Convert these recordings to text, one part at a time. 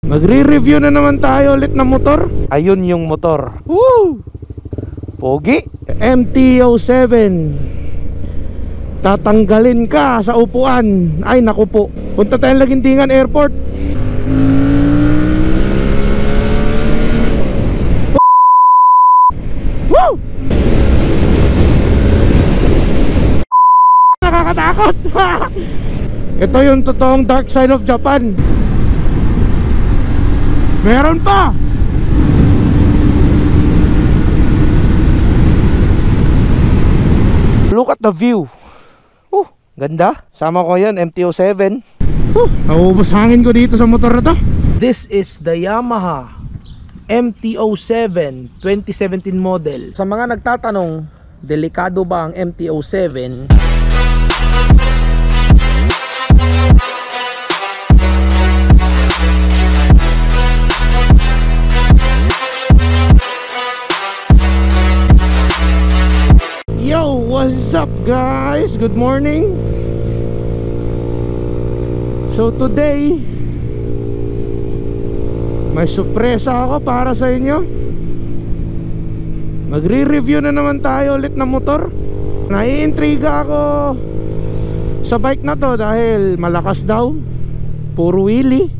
Magre-review na naman tayo ulit ng motor. Ayun yung motor. Woo! Pogi. MT-07. Tatanggalin ka sa upuan. Ay naku po. Punta tayong Laguindingan Airport. Woo! Nakakatakot. Ito yung totoong dark side of Japan. Meron pa. Look at the view. Ganda. Sama ko yun, MT-07. Naubos hangin ko dito sa motor na to. This is the Yamaha MT-07 2017 model. Sa mga nagtatanong, delikado ba ang MT-07? Yo, what's up guys? Good morning. So today, may sorpresa ako para sa inyo. Magre-review na naman tayo ulit ng motor. Naiintriga ako sa bike na to dahil malakas daw. Puro wheelie.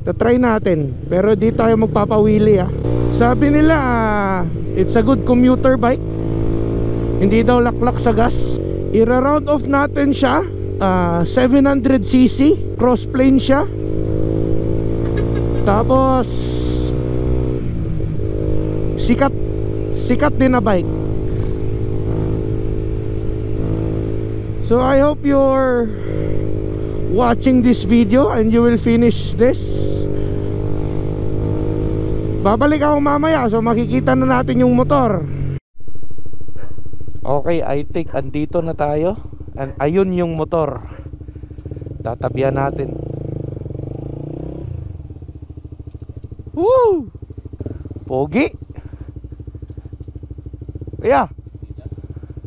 Tatry natin, pero di tayo magpapawheelie ah. Sabi nila it's a good commuter bike. Hindi daw laklak sa gas. I-round off natin siya. 700cc cross plane siya. Tapos sikat din na bike. So I hope you're watching this video and you will finish this. Babalik ako mamaya, so makikita na natin yung motor. Okay, I think andito na tayo. And ayun yung motor. Tatabihan natin. Woo! Pogi. Kuya,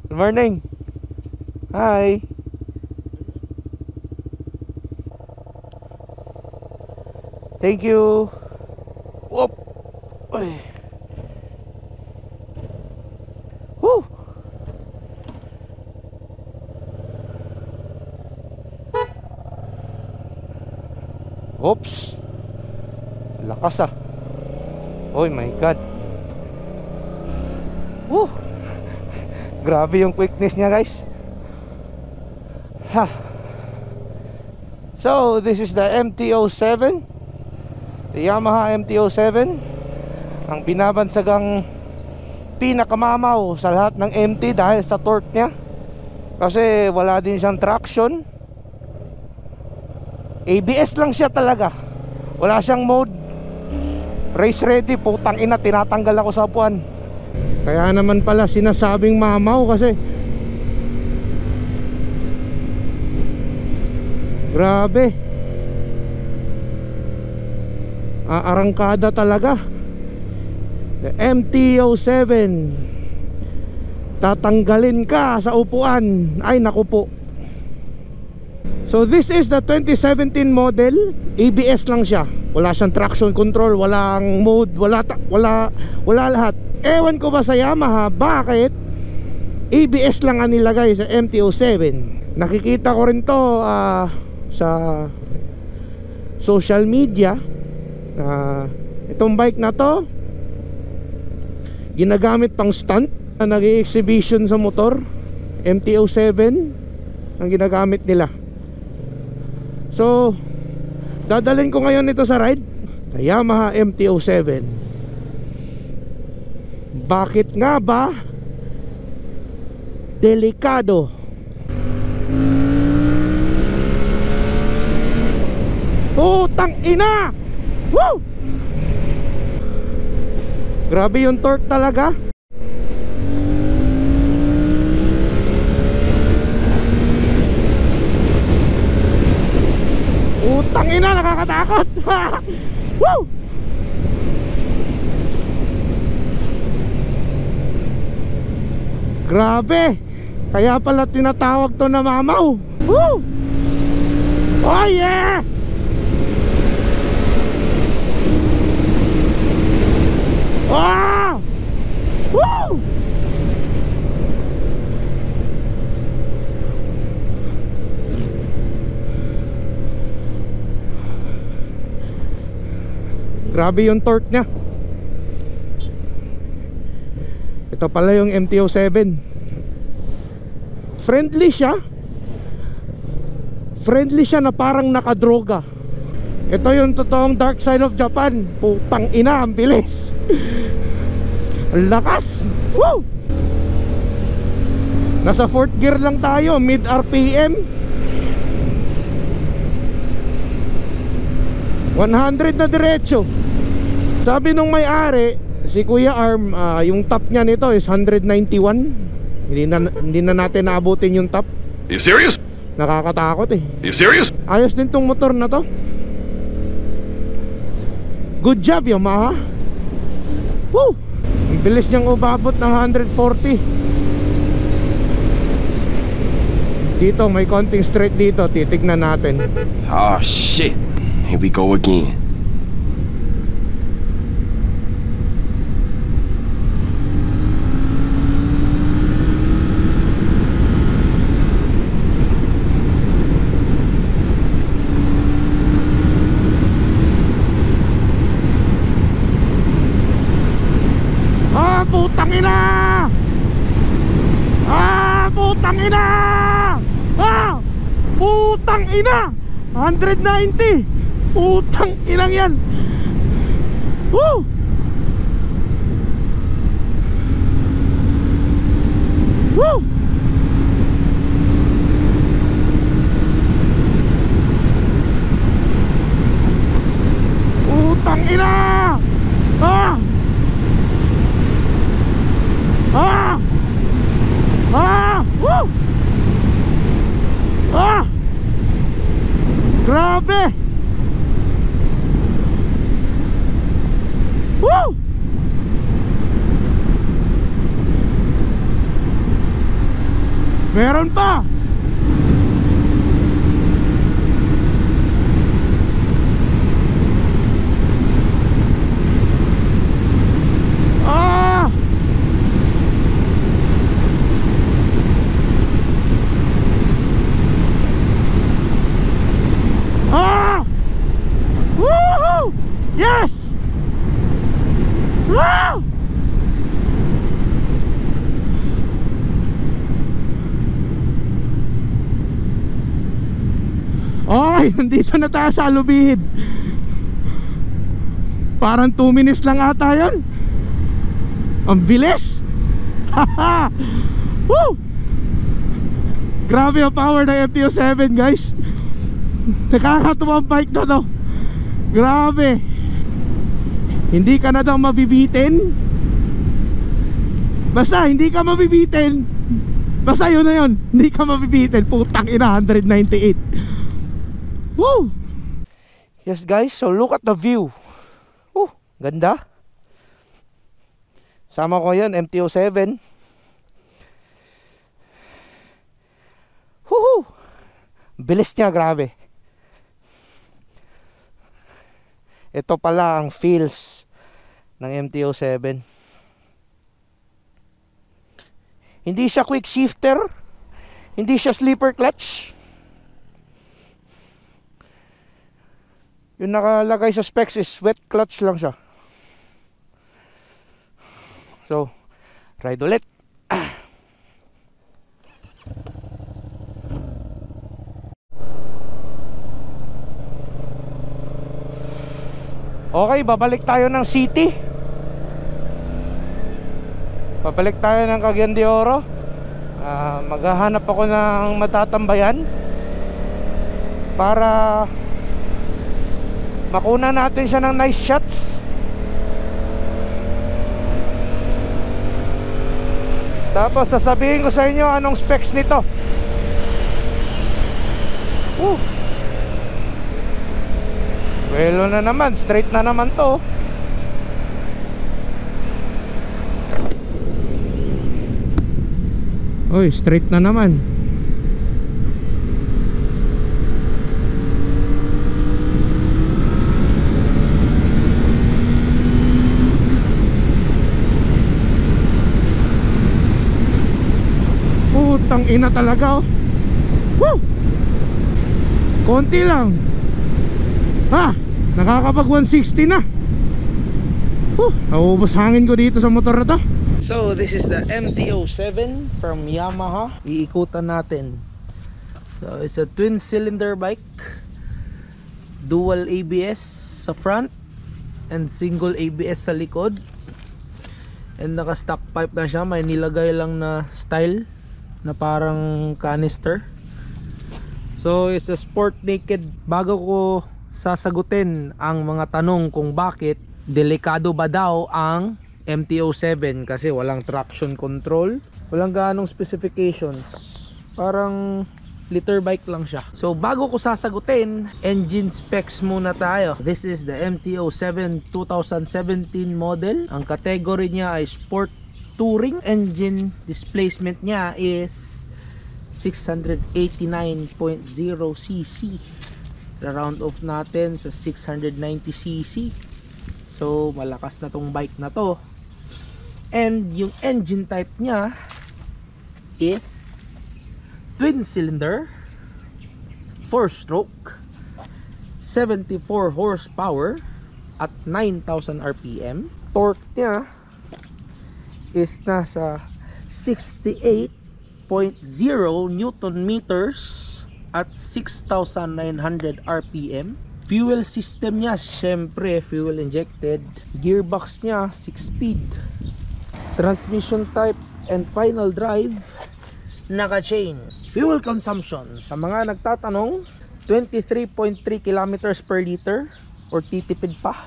good morning. Hi. Thank you. Whoop. Uy. Woo. Oops. Lakas ah. Oh my god. Woo. Grabe yung quickness niya guys. Ha. So this is the MT-07, the Yamaha MT-07, ang binabansagang pinakamamaw sa lahat ng MT dahil sa torque niya. Kasi wala din siyang traction. ABS lang siya talaga. Wala siyang mode. Race ready, putang ina, tinatanggal ako sa upuan. Kaya naman pala sinasabing mamaw kasi grabe. Arangkada talaga. The MT-07. Tatanggalin ka sa upuan. Ay naku po. So this is the 2017 model. ABS lang siya. Wala siyang traction control, walang mode, wala lahat. Ewan ko ba sa Yamaha bakit ABS lang ang nilagay sa MT-07. Nakikita ko rin to sa social media. Itong bike na to ginagamit pang stunt. Nag-i-exhibition sa motor. MT-07 ang ginagamit nila. So dadalhin ko ngayon ito sa ride, Yamaha MT-07. Bakit nga ba delikado? Putang ina! Woo! Grabe yung torque talaga. Putang ina, nakakatakot. Woo! Grabe. Kaya pala tinatawag to na mamaw. Woo! Oh yeah! Grabe yung torque nya. Ito pala yung MT-07. Friendly siya. Friendly siya na parang nakadroga. Ito yung totoong dark side of Japan. Putang ina, ang bilis. Ang lakas. Woo! Nasa 4th gear lang tayo, mid RPM 100 na diretso. Sabi nung may-ari, si Kuya Arm, yung top niya nito is 191. Hindi na natin naabutin yung top. Are you serious? Nakakatakot eh. Are you serious? Ayos din tong motor na to. Good job Yamaha. Woo! Ang bilis niyang umabot ng 140. Dito may konting straight dito, titignan natin. Oh shit, here we go again. Putang ina! Putang ina! Putang ina! 190! Putang inang yan! Woo! Woo! Putang ina! Woo! Grabe! Woo! Meron pa! Woohoo! Yes! Wow! Ay, nandito na tayo sa Lubihid. Parang 2 minutes lang ata yun. Ang bilis. Haha. Woo! Grabe ang power ng MT-07 guys. Nakakatuwa ang bike na to. Grabe. Hindi ka na daw mabibitin. Basta hindi ka mabibitin. Basta yun na yun. Hindi ka mabibitin. Putang ina, 198. Woo! Yes guys, so look at the view. Ganda. Sama ko yun, MT-07. Woohoo! Bilis niya, grabe. Ito pala ang feels ng MT-07. Hindi siya quick shifter. Hindi siya sleeper clutch. Yung nakalagay sa specs is wet clutch lang siya. So, ride ulit. Okay, babalik tayo ng city. Babalik tayo ng Cagayan de Oro. Maghahanap ako ng matatambayan para makuna natin siya ng nice shots. Tapos sasabihin ko sa inyo anong specs nito. Welo na naman, straight na naman to. Oy, straight na naman. Putang ina talaga oh. Woo! Konti lang. Nakakapag 160 na. Naubos hangin ko dito sa motor na to. So this is the MT-07 from Yamaha. Iikutan natin. So it's a twin cylinder bike, dual ABS sa front and single ABS sa likod, and naka stock pipe na siya. May nilagay lang na style na parang canister. So it's a sport naked. Bago ko sasagutin ang mga tanong kung bakit delikado ba daw ang MT-07, kasi walang traction control, walang ganong specifications, parang liter bike lang siya. So bago ko sasagutin, engine specs muna tayo. This is the MT-07 2017 model. Ang category niya ay sport touring. Engine displacement niya is 689.0cc. Round off natin sa 690cc. So malakas na tong bike na to. And yung engine type niya is twin cylinder, 4-stroke, 74 horsepower at 9,000 rpm. Torque niya is nasa 68.0 newton meters at 6,900 rpm. Fuel system niya, syempre fuel injected. Gearbox niya 6-speed. Transmission type and final drive naka-chain. Fuel consumption, sa mga nagtatanong, 23.3 kilometers per liter or titipid pa.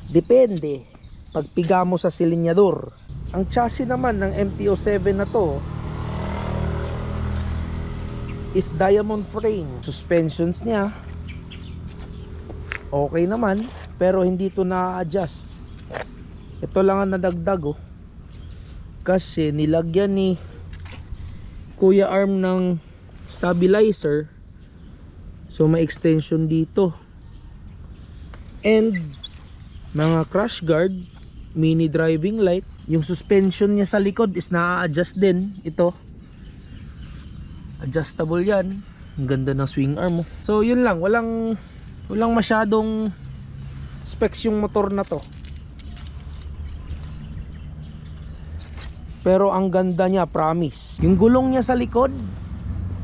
Depende pagpiga mo sa silinyador. Ang chassis naman ng MT-07 na to is diamond frame. Suspensions niya okay naman, pero hindi to na-adjust. Ito lang ang nadagdag, oh, kasi nilagyan ni Kuya Arm ng stabilizer, so may extension dito, and mga crash guard, mini driving light. Yung suspension niya sa likod is na-adjust din. Ito adjustable yan. Ang ganda ng swing arm, oh. So yun lang, walang masyadong specs yung motor na to, pero ang ganda niya, promise. Yung gulong niya sa likod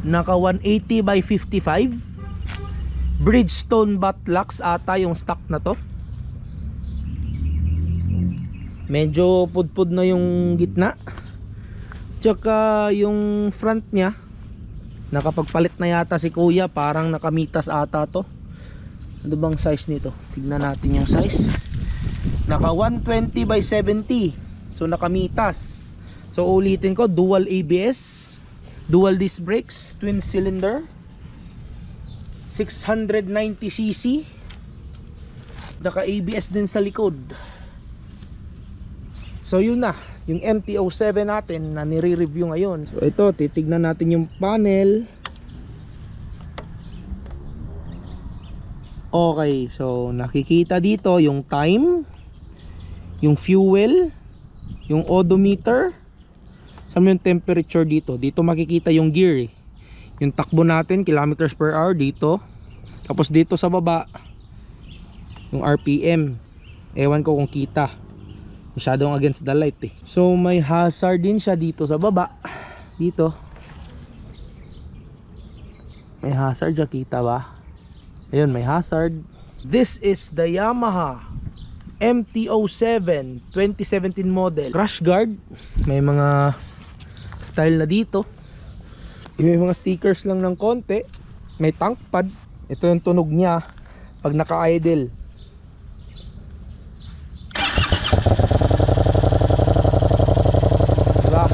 naka 180 by 55 Bridgestone butt locks ata yung stock na to. Medyo pudpud na yung gitna, tsaka yung front niya nakapagpalit na yata si kuya, parang nakamitas ata to. Ano bang size nito? Tignan natin yung size. Naka 120 by 70. So nakamitas. So ulitin ko, dual ABS, dual disc brakes, twin cylinder, 690cc. Naka ABS din sa likod. So yun na, yung MT-07 natin na nire-review ngayon. So ito, titignan natin yung panel. Okay, so nakikita dito yung time, yung fuel, yung odometer. Saan yung temperature dito? Dito makikita yung gear, eh. Yung takbo natin, kilometers per hour dito. Tapos dito sa baba, yung RPM. Ewan ko kung kita. Masyadong against the light, eh. So may hazard din siya dito sa baba. Dito may hazard siya, kita ba? Ayun, may hazard. This is the Yamaha MT-07 2017 model. Crash guard, may mga style na dito. May mga stickers lang ng konti. May tank pad. Ito yung tunog niya pag naka-idle. Diba?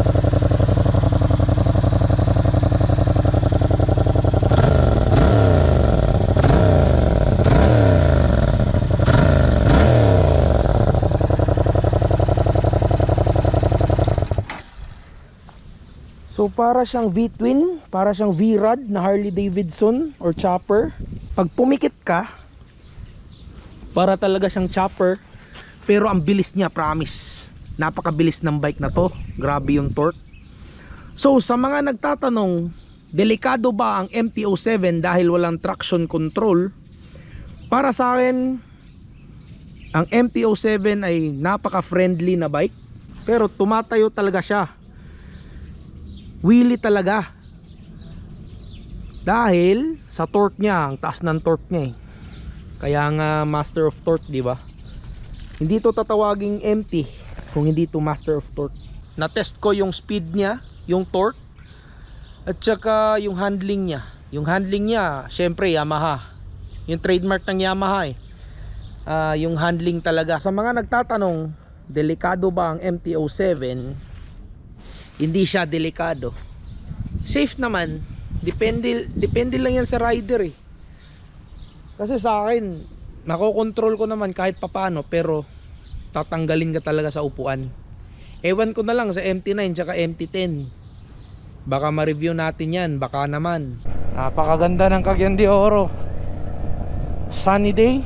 So para siyang V-twin, para siyang V-Rod na Harley Davidson or chopper. Pag pumikit ka, para talaga siyang chopper. Pero ang bilis niya, promise. Napakabilis ng bike na to. Grabe yung torque. So sa mga nagtatanong, delikado ba ang MT-07 dahil walang traction control? Para sa akin, Ang MT-07 ay napaka-friendly na bike, pero tumatayo talaga siya. Wheelie talaga. Dahil sa torque niya, ang taas ng torque niya eh. Kaya nga master of torque, di ba? Hindi to tatawaging MT kung hindi to master of torque. Na-test ko yung speed niya, yung torque, at saka yung handling niya. Yung handling niya, syempre Yamaha. Yung trademark ng Yamaha eh. Yung handling talaga. Sa mga nagtatanong, delikado ba ang MT-07? Hindi siya delikado. Safe naman. Depende lang yan sa rider eh. Kasi sa akin, nakokontrol ko naman kahit papano, pero tatanggalin ka talaga sa upuan. Ewan ko na lang sa MT-9 tsaka MT-10. Baka ma-review natin yan, baka naman. Napakaganda ng Cagayan de Oro. Sunny day.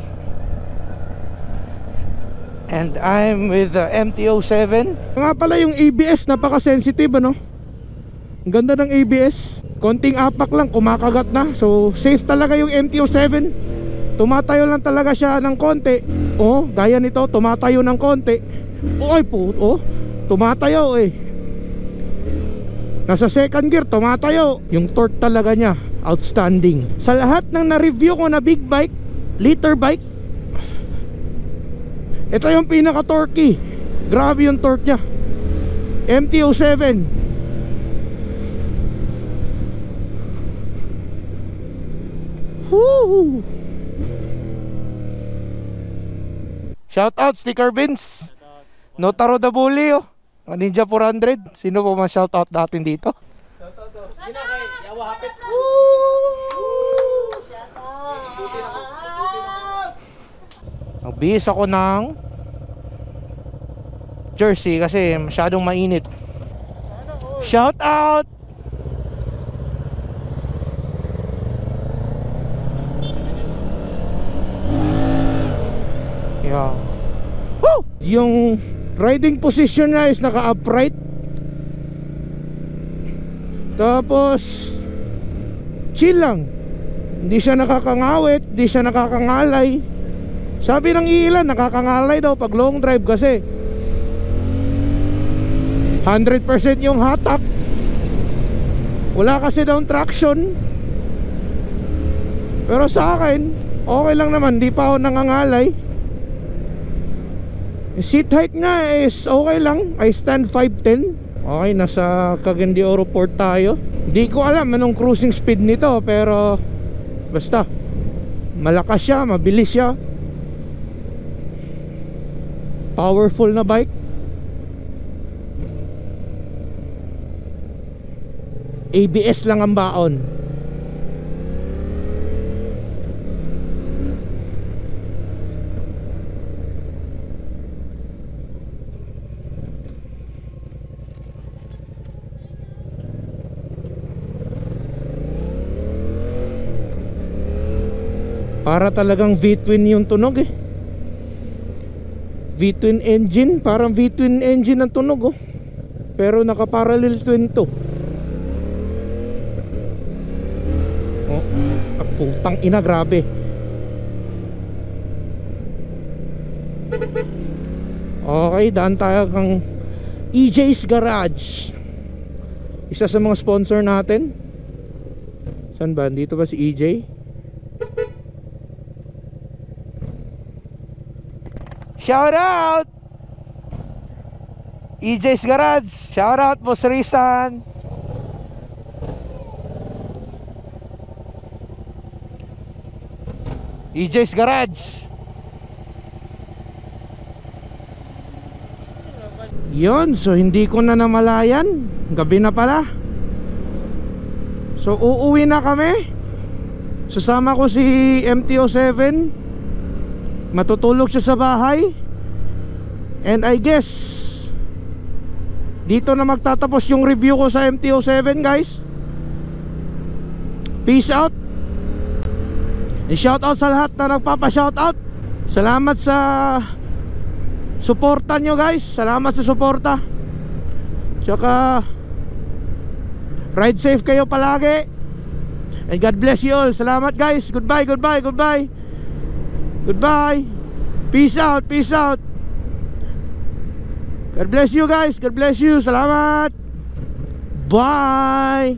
And I'm with the MT-07. Nga pala yung ABS, napaka-sensitive ano. Ang ganda ng ABS. Konting apak lang, kumakagat na. So safe talaga yung MT-07. Tumatayo lang talaga siya ng konti. Oh, gaya nito, tumatayo ng konti. Oy po, oh, tumatayo eh. Nasa second gear, tumatayo. Yung torque talaga niya, outstanding. Sa lahat ng na-review ko na big bike, liter bike, ito yung pinaka-torquey. Grabe yung torque niya. MT-07. Woo! Shout out Sticker Vince. Notaro the Bully oh. Ninja 400. Sino po ma shout out natin dito? Shout out to. Sino kay Yawa Hapit. Shout out. Nagbihis ako ng jersey kasi masyadong mainit. Shout out. Yeah. Woo! Yung riding position niya is naka-upright. Tapos chill lang. Hindi siya nakakangawit, hindi siya nakakangalay. Sabi ng ilan, nakakangalay daw pag long drive kasi 100% yung hatak. Wala kasi daw traction. Pero sa akin, okay lang naman, di pa ako nangangalay. Seat height nga is okay lang. I stand 5'10". Okay, nasa Cagayan de Oro Port tayo. Di ko alam anong cruising speed nito, pero basta malakas siya, mabilis siya. Powerful na bike. ABS lang ang baon. Para talagang V-twin yung tunog eh. V-twin engine, parang V-twin engine ang tunog oh. Pero naka-parallel twin to. Oh, putang ina, grabe. Okay, daan tayo kang EJ's Garage. Isa sa mga sponsor natin. Saan ba? Dito ba si EJ? Shout out EJ's Garage. Shout out Boss Rizan. EJ's Garage. Yun, so hindi ko na namalayan. Gabi na pala. So uuwi na kami. Sasama ko si MT-07. Matutulog siya sa bahay. And I guess dito na magtatapos yung review ko sa MT-07 guys. Peace out. And shout out sa lahat na nagpapa-shout out. Salamat sa suporta nyo guys. Salamat sa suporta. Tsaka ride safe kayo palagi. And God bless you all. Salamat guys. Goodbye, goodbye, goodbye. Goodbye. Peace out, peace out. God bless you guys, God bless you. Salamat. Bye.